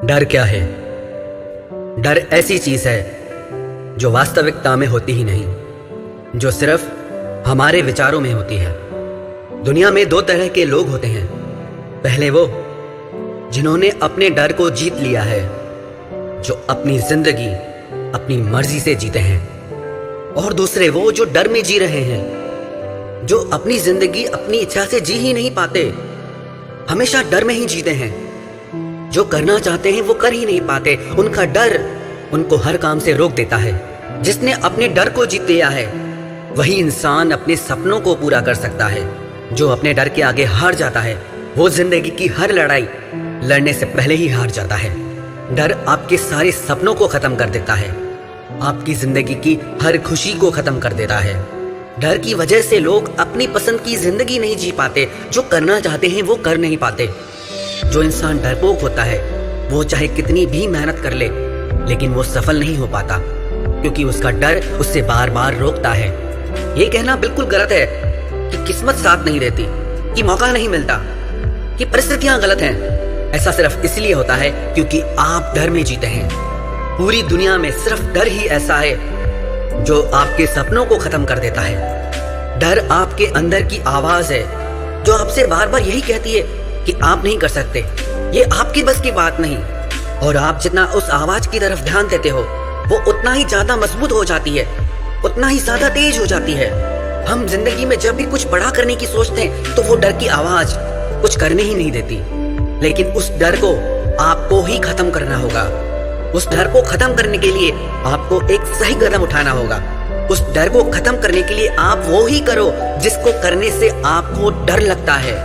डर क्या है? डर ऐसी चीज है जो वास्तविकता में होती ही नहीं, जो सिर्फ हमारे विचारों में होती है। दुनिया में दो तरह के लोग होते हैं। पहले वो जिन्होंने अपने डर को जीत लिया है, जो अपनी जिंदगी अपनी मर्जी से जीते हैं, और दूसरे वो जो डर में जी रहे हैं, जो अपनी जिंदगी अपनी इच्छा से जी ही नहीं पाते, हमेशा डर में ही जीते हैं। जो करना चाहते हैं वो कर ही नहीं पाते, उनका डर उनको हर काम से रोक देता है। जिसने अपने डर को जीत लिया है वही इंसान अपने सपनों को पूरा कर सकता है। जो अपने डर के आगे हार जाता है वो जिंदगी की हर लड़ाई लड़ने से पहले ही हार जाता है। डर आपके सारे सपनों को खत्म कर देता है, आपकी जिंदगी की हर खुशी को खत्म कर देता है। डर की वजह से लोग अपनी पसंद की जिंदगी नहीं जी पाते, जो करना चाहते हैं वो कर नहीं पाते। जो इंसान डरपोक होता है वो चाहे कितनी भी मेहनत कर ले, लेकिन वो सफल नहीं हो पाता, क्योंकि उसका डर उससे बार बार रोकता है। ये कहना बिल्कुल गलत है कि किस्मत साथ नहीं देती, कि मौका नहीं मिलता, कि परिस्थितियां गलत हैं। ऐसा सिर्फ इसलिए होता है क्योंकि आप डर में जीते हैं। पूरी दुनिया में सिर्फ डर ही ऐसा है जो आपके सपनों को खत्म कर देता है। डर आपके अंदर की आवाज है जो आपसे बार बार यही कहती है कि आप नहीं कर सकते, ये आपकी बस की बात नहीं। और आप जितना उस आवाज की तरफ ध्यान देते हो वो उतना ही ज्यादा मजबूत हो जाती है, उतना ही ज्यादा तेज हो जाती है। हम जिंदगी में जब भी कुछ बड़ा करने की सोचते हैं तो वो डर की आवाज कुछ करने ही नहीं देती। लेकिन उस डर को आपको ही खत्म करना होगा। उस डर को खत्म करने के लिए आपको एक सही कदम उठाना होगा। उस डर को खत्म करने के लिए आप वो ही करो जिसको करने से आपको डर लगता है।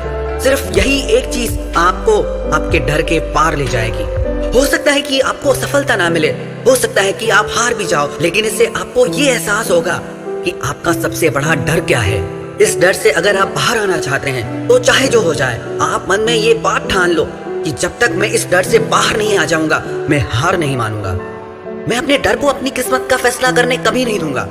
सिर्फ यही एक चीज आपको आपके डर के पार ले जाएगी। हो सकता है कि आपको सफलता ना मिले, हो सकता है कि आप हार भी जाओ, लेकिन इससे आपको ये एहसास होगा कि आपका सबसे बड़ा डर क्या है। इस डर से अगर आप बाहर आना चाहते हैं तो चाहे जो हो जाए, आप मन में ये बात ठान लो कि जब तक मैं इस डर से बाहर नहीं आ जाऊंगा मैं हार नहीं मानूंगा। मैं अपने डर को अपनी किस्मत का फैसला करने कभी नहीं दूंगा,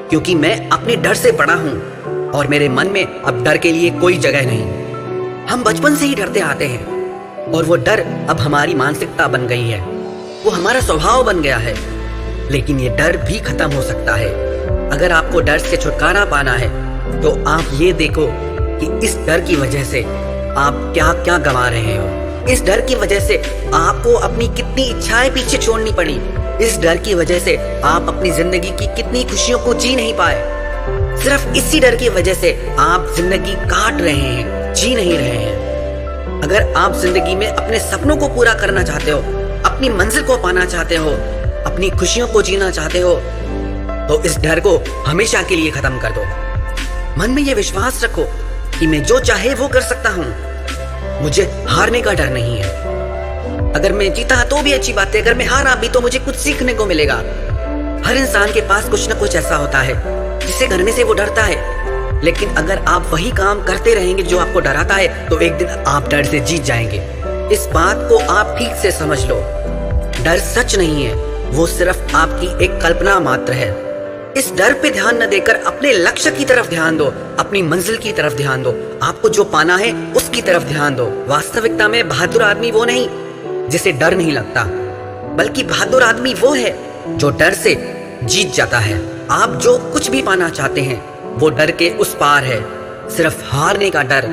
क्योंकि मैं अपने डर से बड़ा हूं और मेरे मन में अब डर के लिए कोई जगह नहीं। हम बचपन से ही डरते आते हैं और वो डर अब हमारी मानसिकता बन गई है, वो हमारा स्वभाव बन गया है। लेकिन ये डर भी खत्म हो सकता है। अगर आपको डर से छुटकारा पाना है तो आप ये देखो कि इस डर की वजह से आप क्या क्या गंवा रहे हो। इस डर की वजह से आपको अपनी कितनी इच्छाएं पीछे छोड़नी पड़ी। इस डर की वजह से आप अपनी जिंदगी की कितनी खुशियों को जी नहीं पाए। सिर्फ इसी डर की वजह से आप जिंदगी काट रहे हैं, जी नहीं रहे हैं। अगर आप जिंदगी में अपने सपनों को पूरा करना चाहते हो, अपनी मंजिल को पाना चाहते हो, अपनी खुशियों को जीना चाहते हो, तो इस डर को हमेशा के लिए खत्म कर दो। मन में ये विश्वास रखो कि मैं जो चाहे वो कर सकता हूँ। मुझे हारने का डर नहीं है। अगर मैं जीता तो भी अच्छी बात है, अगर मैं हारा भी तो मुझे कुछ सीखने को मिलेगा। हर इंसान के पास कुछ ना कुछ ऐसा होता है जिसे करने से वो डरता है। लेकिन अगर आप वही काम करते रहेंगे जो आपको डराता है तो एक दिन आप डर से जीत जाएंगे। इस बात को आप ठीक से समझ लो। डर सच नहीं है, वो सिर्फ आपकी एक कल्पना मात्र है। इस डर पे ध्यान न देकर अपने लक्ष्य की तरफ ध्यान दो, अपनी मंजिल की तरफ ध्यान दो, आपको जो पाना है उसकी तरफ ध्यान दो। वास्तविकता में बहादुर आदमी वो नहीं जिसे डर नहीं लगता, बल्कि बहादुर आदमी वो है जो डर से जीत जाता है। आप जो कुछ भी पाना चाहते हैं वो डर के उस पार है। सिर्फ हारने का डर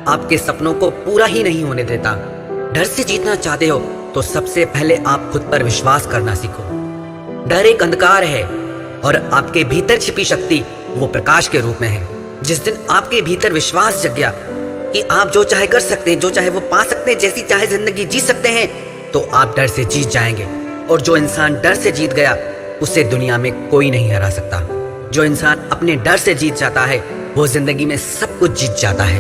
आपके सपनों को पूरा ही नहीं होने देता। डर से जीतना चाहते हो तो सबसे पहले आप खुद पर विश्वास करना सीखो। डर एक अंधकार है और आपके भीतर छिपी शक्ति वो प्रकाश के रूप में है। जिस दिन आपके भीतर विश्वास जग गया कि आप जो चाहे कर सकते हैं, जो चाहे वो पा सकते हैं, जैसी चाहे जिंदगी जी सकते हैं, तो आप डर से जीत जाएंगे। और जो इंसान डर से जीत गया उसे दुनिया में कोई नहीं हरा सकता। जो इंसान अपने डर से जीत जाता है वो जिंदगी में सब कुछ जीत जाता है।